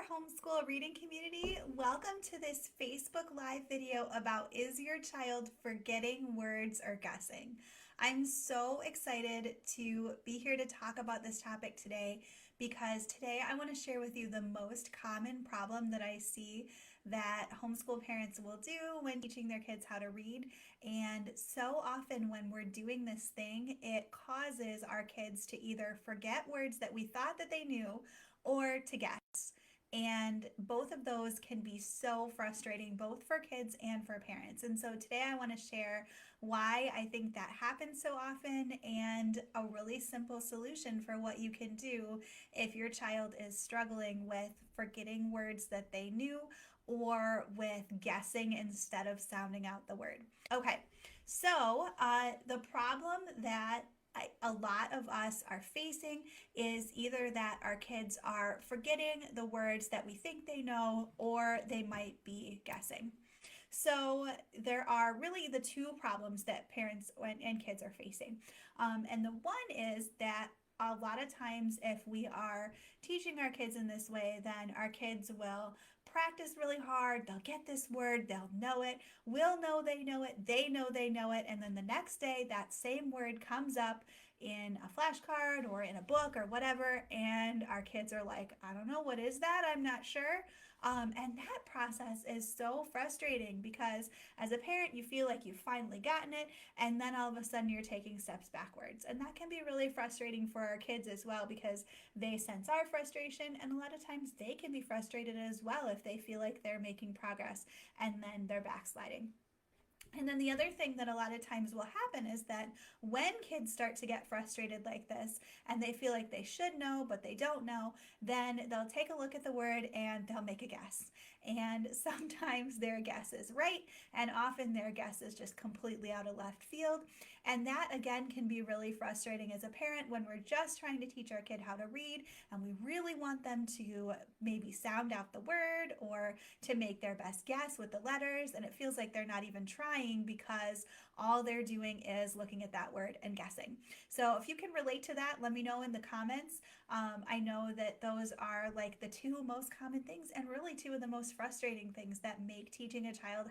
homeschool reading community. Welcome to this Facebook Live video about is your child forgetting words or guessing? I'm so excited to be here to talk about this topic today because today I want to share with you the most common problem that I see that homeschool parents will do when teaching their kids how to read. And so often when we're doing this thing, it causes our kids to either forget words that we thought that they knew or to guess. And both of those can be so frustrating, both for kids and for parents. And so today I want to share why I think that happens so often and a really simple solution for what you can do if your child is struggling with forgetting words that they knew or with guessing instead of sounding out the word. Okay, so the problem that a lot of us are facing is either that our kids are forgetting the words that we think they know or they might be guessing. So there are really the two problems that parents and kids are facing. And the one is that a lot of times if we are teaching our kids in this way, then our kids will practice really hard. They'll get this word, they'll know it, we'll know they know it, and then the next day that same word comes up in a flashcard or in a book or whatever, and our kids are like, I don't know, what is that? I'm not sure. And that process is so frustrating because as a parent, you feel like you've finally gotten it, and then all of a sudden you're taking steps backwards. And that can be really frustrating for our kids as well because they sense our frustration, and a lot of times they can be frustrated as well if they feel like they're making progress and then they're backsliding. And then the other thing that a lot of times will happen is that when kids start to get frustrated like this and they feel like they should know but they don't know, then they'll take a look at the word and they'll make a guess. And sometimes their guess is right, and often their guess is just completely out of left field. And that again can be really frustrating as a parent when we're just trying to teach our kid how to read and we really want them to maybe sound out the word or to make their best guess with the letters, and it feels like they're not even trying because all they're doing is looking at that word and guessing. So if you can relate to that, let me know in the comments. I know that those are like the two most common things and really two of the most frustrating things that make teaching a child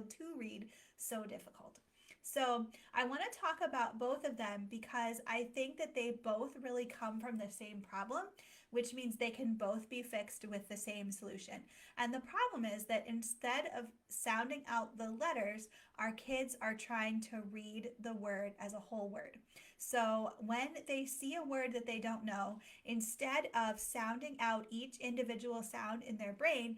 to read so difficult. So I want to talk about both of them because I think that they both really come from the same problem, which means they can both be fixed with the same solution. And the problem is that instead of sounding out the letters, our kids are trying to read the word as a whole word. So when they see a word that they don't know, instead of sounding out each individual sound in their brain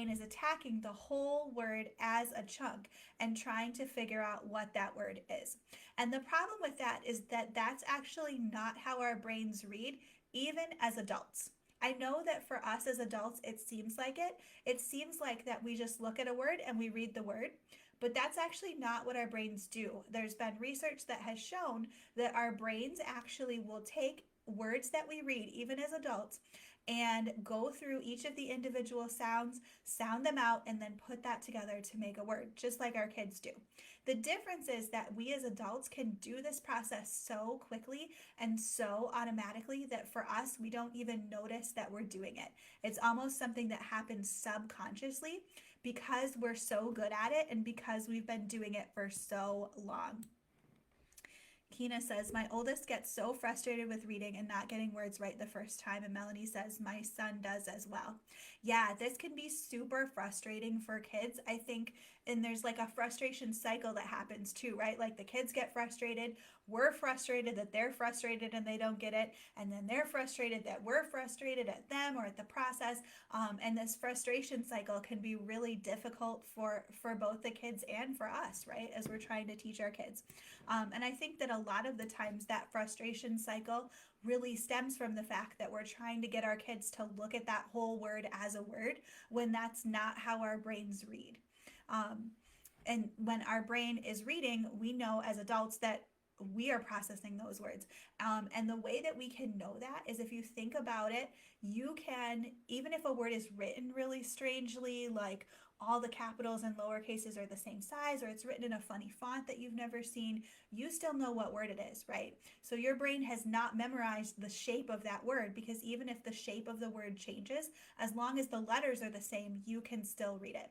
is attacking the whole word as a chunk and trying to figure out what that word is. And the problem with that is that that's actually not how our brains read, even as adults. I know that for us as adults, it seems like it. It seems like that we just look at a word and we read the word, but that's actually not what our brains do. There's been research that has shown that our brains actually will take words that we read, even as adults, and go through each of the individual sounds, sound them out, and then put that together to make a word, just like our kids do. The difference is that we as adults can do this process so quickly and so automatically that for us, we don't even notice that we're doing it. It's almost something that happens subconsciously because we're so good at it and because we've been doing it for so long. Kina says, my oldest gets so frustrated with reading and not getting words right the first time. And Melanie says, my son does as well. Yeah, this can be super frustrating for kids, I think. And there's like a frustration cycle that happens too, right? Like the kids get frustrated. We're frustrated that they're frustrated and they don't get it. And then they're frustrated that we're frustrated at them or at the process. And this frustration cycle can be really difficult for both the kids and for us, right? As we're trying to teach our kids. And I think that a lot of the times that frustration cycle really stems from the fact that we're trying to get our kids to look at that whole word as a word when that's not how our brains read. And when our brain is reading, we know as adults that we are processing those words. And the way that we can know that is if you think about it, you can, even if a word is written really strangely, like all the capitals and lower cases are the same size, or it's written in a funny font that you've never seen, you still know what word it is, right? So your brain has not memorized the shape of that word, because even if the shape of the word changes, as long as the letters are the same, you can still read it.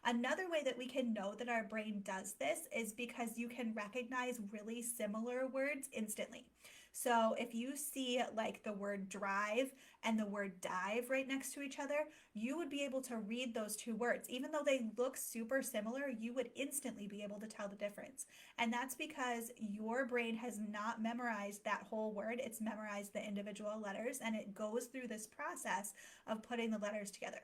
Another way that we can know that our brain does this is because you can recognize really similar words instantly. So if you see like the word drive and the word dive right next to each other, you would be able to read those two words. Even though they look super similar, you would instantly be able to tell the difference. And that's because your brain has not memorized that whole word. It's memorized the individual letters, and it goes through this process of putting the letters together.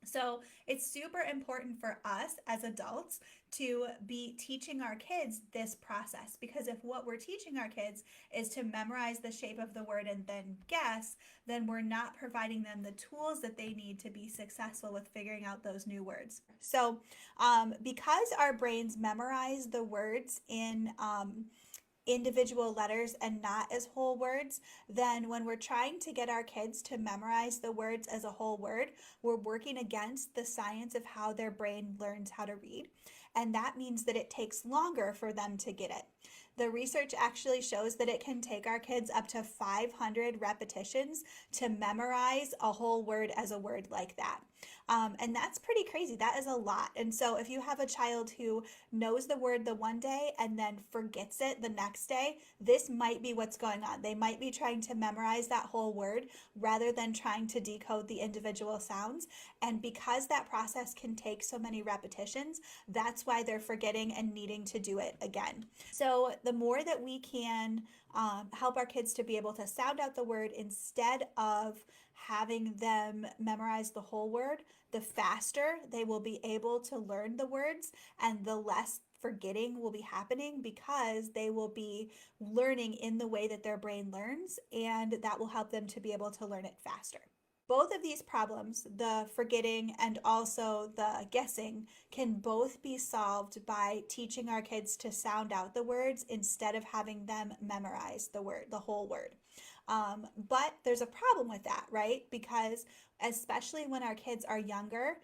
So it's super important for us as adults to be teaching our kids this process, because if what we're teaching our kids is to memorize the shape of the word and then guess, then we're not providing them the tools that they need to be successful with figuring out those new words. So because our brains memorize the words in individual letters and not as whole words, then when we're trying to get our kids to memorize the words as a whole word, we're working against the science of how their brain learns how to read. And that means that it takes longer for them to get it. The research actually shows that it can take our kids up to 500 repetitions to memorize a whole word as a word like that. And that's pretty crazy. That is a lot. And so if you have a child who knows the word the one day and then forgets it the next day, this might be what's going on. They might be trying to memorize that whole word rather than trying to decode the individual sounds. And because that process can take so many repetitions, that's why they're forgetting and needing to do it again. So the more that we can help our kids to be able to sound out the word instead of having them memorize the whole word, the faster they will be able to learn the words and the less forgetting will be happening, because they will be learning in the way that their brain learns, and that will help them to be able to learn it faster. Both of these problems, the forgetting and also the guessing, can both be solved by teaching our kids to sound out the words instead of having them memorize the word, the whole word. But there's a problem with that, right? Because especially when our kids are younger,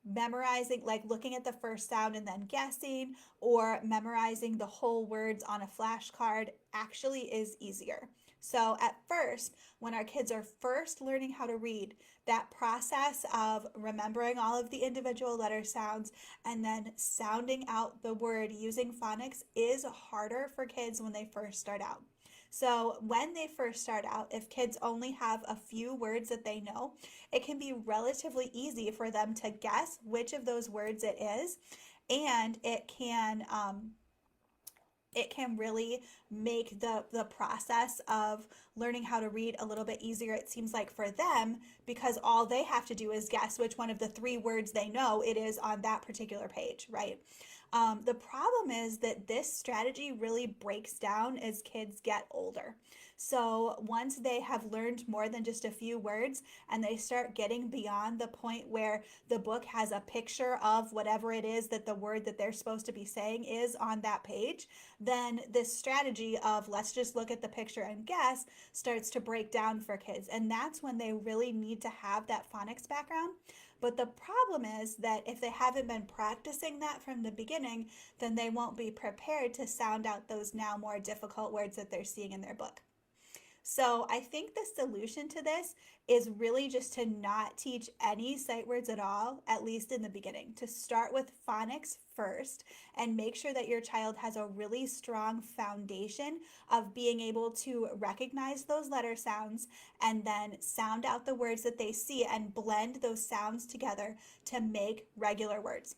memorizing, like looking at the first sound and then guessing, or memorizing the whole words on a flashcard actually is easier. So at first, when our kids are first learning how to read, that process of remembering all of the individual letter sounds and then sounding out the word using phonics is harder for kids when they first start out. So when they first start out, if kids only have a few words that they know, it can be relatively easy for them to guess which of those words it is, and it can really make the process of learning how to read a little bit easier, it seems like, for them, because all they have to do is guess which one of the three words they know it is on that particular page, right? The problem is that this strategy really breaks down as kids get older. So once they have learned more than just a few words and they start getting beyond the point where the book has a picture of whatever it is that the word that they're supposed to be saying is on that page, then this strategy of let's just look at the picture and guess starts to break down for kids. And that's when they really need to have that phonics background. But the problem is that if they haven't been practicing that from the beginning, then they won't be prepared to sound out those now more difficult words that they're seeing in their book. So I think the solution to this is really just to not teach any sight words at all, at least in the beginning, to start with phonics first and make sure that your child has a really strong foundation of being able to recognize those letter sounds and then sound out the words that they see and blend those sounds together to make regular words.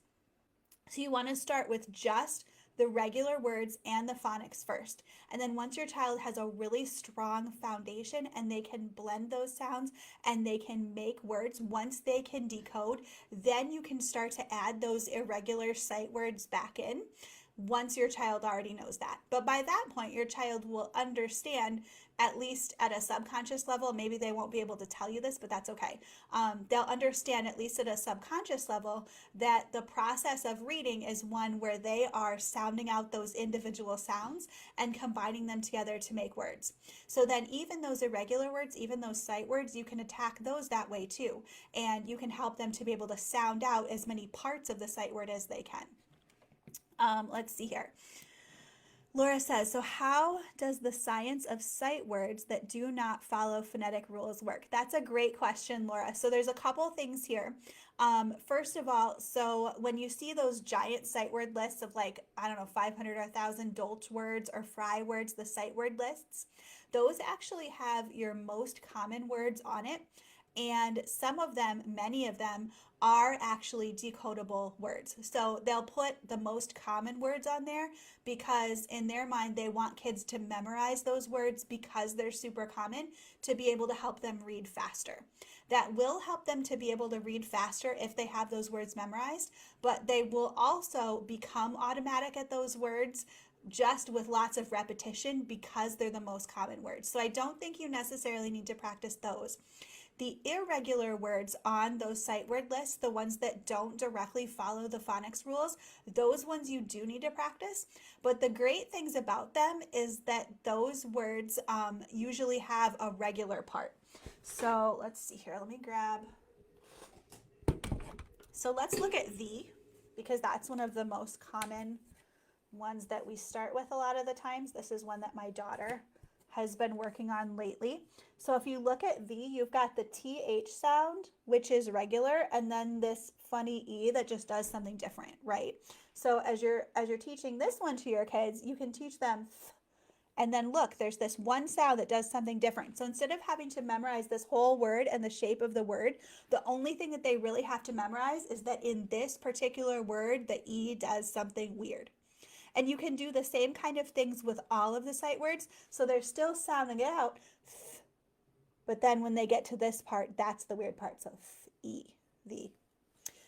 So you want to start with just the regular words and the phonics first. And then once your child has a really strong foundation and they can blend those sounds and they can make words, once they can decode, then you can start to add those irregular sight words back in. once your child already knows that. But by that point, your child will understand, at least at a subconscious level. Maybe they won't be able to tell you this, but that's okay. They'll understand, at least at a subconscious level, that the process of reading is one where they are sounding out those individual sounds and combining them together to make words. So then, even those irregular words, even those sight words, you can attack those that way too. And you can help them to be able to sound out as many parts of the sight word as they can. Let's see here. Laura says, so how does the science of sight words that do not follow phonetic rules work? That's a great question, Laura. So there's a couple things here. First of all, so when you see those giant sight word lists of like, I don't know, 500 or 1,000 Dolch words or Fry words, the sight word lists, those actually have your most common words on it. And some of them, many of them, are actually decodable words. So they'll put the most common words on there because in their mind they want kids to memorize those words because they're super common, to be able to help them read faster. That will help them to be able to read faster if they have those words memorized, but they will also become automatic at those words just with lots of repetition because they're the most common words. So I don't think you necessarily need to practice those. The irregular words on those sight word lists, the ones that don't directly follow the phonics rules, those ones you do need to practice. But the great things about them is that those words usually have a regular part. So let's see here. Let me grab. So let's look at the, because that's one of the most common ones that we start with a lot of the times. This is one that my daughter has been working on lately. So if you look at the, you've got the TH sound, which is regular, and then this funny E that just does something different, right? So as you're teaching this one to your kids, you can teach them th, and then look, there's this one sound that does something different. So instead of having to memorize this whole word and the shape of the word, the only thing that they really have to memorize is that in this particular word, the E does something weird. And you can do the same kind of things with all of the sight words. So they're still sounding it out. But then when they get to this part, that's the weird part. So E, the.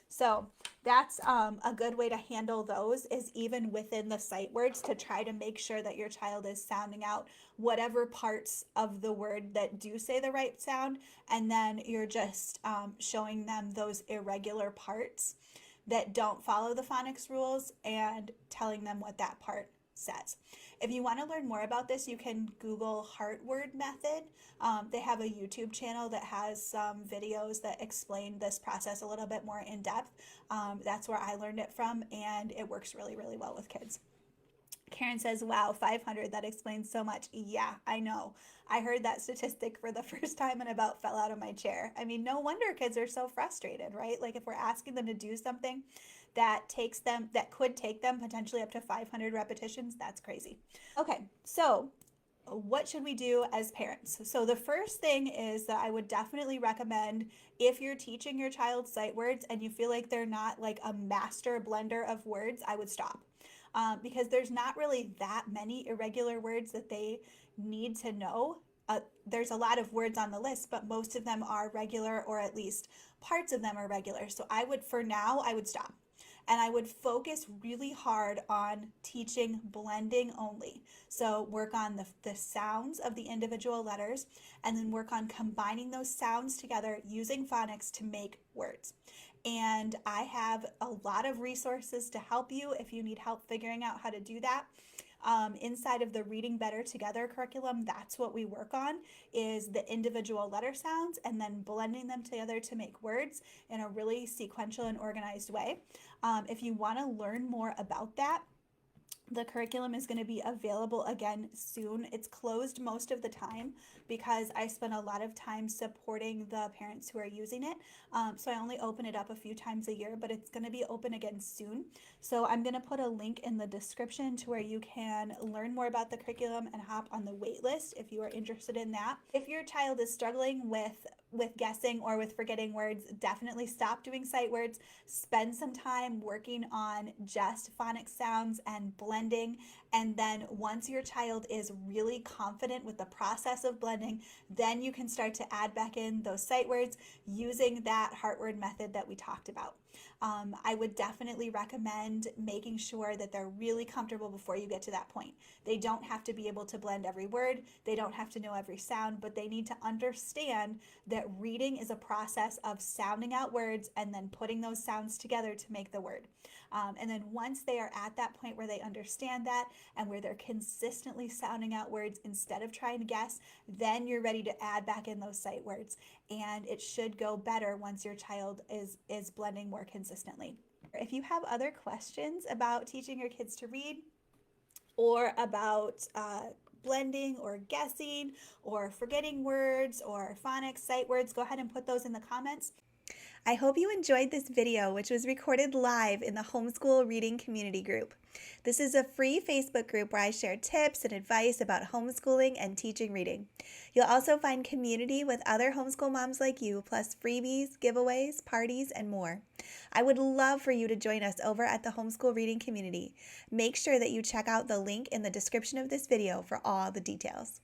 So that's a good way to handle those, is even within the sight words, to try to make sure that your child is sounding out whatever parts of the word that do say the right sound. And then you're just showing them those irregular parts that don't follow the phonics rules and telling them what that part says. If you want to learn more about this, you can Google heart word method. They have a YouTube channel that has some videos that explain this process a little bit more in depth. That's where I learned it from, and it works really, really well with kids. Karen says, wow, 500, that explains so much. Yeah, I know. I heard that statistic for the first time and about fell out of my chair. I mean, no wonder kids are so frustrated, right? Like if we're asking them to do something that could take them potentially up to 500 repetitions, that's crazy. Okay, so what should we do as parents? So the first thing is that I would definitely recommend, if you're teaching your child sight words and you feel like they're not like a master blender of words, I would stop. Because there's not really that many irregular words that they need to know. There's a lot of words on the list, but most of them are regular, or at least parts of them are regular. So for now, I would stop. And I would focus really hard on teaching blending only. So work on the sounds of the individual letters, and then work on combining those sounds together using phonics to make words. And I have a lot of resources to help you if you need help figuring out how to do that. Inside of the Reading Better Together curriculum, that's what we work on, is the individual letter sounds and then blending them together to make words in a really sequential and organized way. If you want to learn more about that, the curriculum is going to be available again soon. It's closed most of the time because I spend a lot of time supporting the parents who are using it. So I only open it up a few times a year, but it's going to be open again soon. So I'm going to put a link in the description to where you can learn more about the curriculum and hop on the wait list if you are interested in that. If your child is struggling with guessing or with forgetting words, definitely stop doing sight words. Spend some time working on just phonics sounds and blend blending. And then once your child is really confident with the process of blending, then you can start to add back in those sight words using that heart word method that we talked about. I would definitely recommend making sure that they're really comfortable before you get to that point. They don't have to be able to blend every word, they don't have to know every sound, but they need to understand that reading is a process of sounding out words and then putting those sounds together to make the word. And then once they are at that point where they understand that and where they're consistently sounding out words instead of trying to guess, then you're ready to add back in those sight words. And it should go better once your child is blending more consistently. If you have other questions about teaching your kids to read or about blending or guessing or forgetting words or phonics, sight words, go ahead and put those in the comments. I hope you enjoyed this video, which was recorded live in the Homeschool Reading Community Group. This is a free Facebook group where I share tips and advice about homeschooling and teaching reading. You'll also find community with other homeschool moms like you, plus freebies, giveaways, parties, and more. I would love for you to join us over at the Homeschool Reading Community. Make sure that you check out the link in the description of this video for all the details.